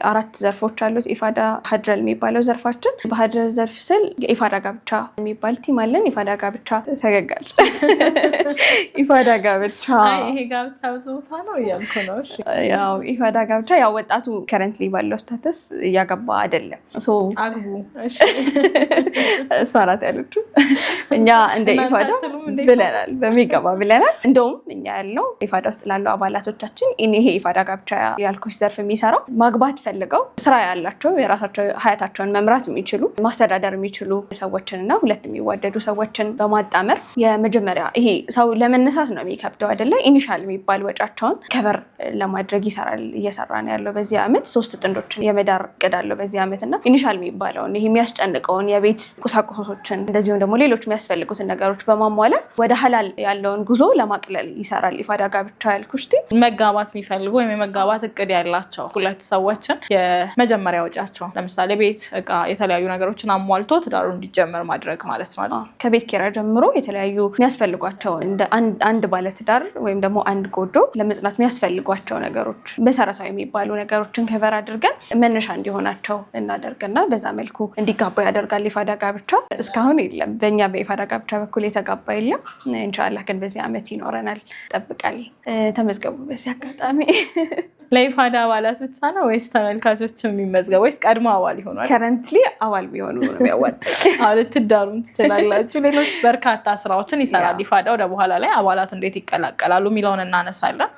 አራት ዘርፎች አሉት ኢፋዳ ሀድረል የሚባለው ዘርፋችን። በሀድረል ዘርፍ ስል ኢፋዳ ጋብቻ የሚባል ቲም አለን። ኢፋዳ ጋብቻ ተገጋል ኢፋዳ ጋብቻ ይሄ ጋብቻ ብዙታ ነው እያልኩ ነው። ያው ኢፋዳ ጋብቻ ያው ወጣቱ ከረንትሊ ባለው ስታተስ እያገባ አይደለም። አግቡ እሷ ናት ያለችው። እኛ እንደ ኢፋዳ ብለናል፣ በሚገባ ብለናል። እንደውም እኛ ያለው ኢፋዳ ውስጥ ላለው አባላቶቻችን ይሄ ኢፋዳ ጋብቻ ያልኩሽ ዘርፍ የሚሰራው ማግባት ፈልገው ስራ ያላቸው የራሳቸው ሀያታቸውን መምራት የሚችሉ ማስተዳደር የሚችሉ ሰዎችንና ሁለት የሚዋደዱ ሰዎችን በማጣመር የመጀመሪያ ይሄ ሰው ለመነሳት ነው የሚከብደው አይደለ? ኢኒሻል የሚባል ወጫቸውን ከቨር ለማድረግ እየሰራ ነው ያለው። በዚህ ዓመት 3 ጥንዶችን የመዳር እቅድ አለው በዚህ ዓመት እና ኢኒሻል የሚባለውን ይሄ የሚያስጨንቀውን የቤት ቁሳቁሶችን እንደዚሁም ደግሞ ሌሎች የሚያስፈልጉትን ነገሮች በማሟላት ወደ ሀላል ያለውን ጉዞ ለማቅለል ይሰራል ኢፋዳ ጋብቻ ያልኩሽ። መጋባት የሚፈልጉ ወይም የመጋባት እቅድ ያላቸው ሁለት ሰዎችን የመጀመሪያ ወጪያቸው ለምሳሌ ቤት፣ እቃ፣ የተለያዩ ነገሮችን አሟልቶ ትዳሩ እንዲጀመር ማድረግ ማለት ነው። ከቤት ኪራይ ጀምሮ የተለያዩ የሚያስፈልጓቸው እንደ አንድ ባለትዳር ወይም ደግሞ አንድ ጎጆ ለመጽናት የሚያስፈልጓቸው ነገሮች መሰረታዊ የሚባሉ ነገሮችን ከቨር አድርገን መነሻ እንዲሆናቸው እናደርግና በዛ መልኩ እንዲጋባ ያደርጋል ኢፋዳ ጋብቻ። እስካሁን የለም በእኛ በኢፋዳ ጋብቻ በኩል የተጋባ የለም። ኢንሻአላህ ግን በዚህ ዓመት ይኖረናል ጠብቃል። ተመዝገቡ በዚህ አጋጣሚ። ለኢፋዳ አባላት ብቻ ነው ወይስ ተመልካቾች የሚመዝገቡ ወይስ ቀድሞ አባል ይሆናል? ከረንትሊ አባል ቢሆኑ ነው የሚያዋጣው። ልትዳሩም ትችላላችሁ። ሌሎች በርካታ ስራዎችን ይሰራል ኢፋዳ። ወደ በኋላ ላይ አባላት እንዴት ይቀላቀላሉ የሚለውን እናነሳለን።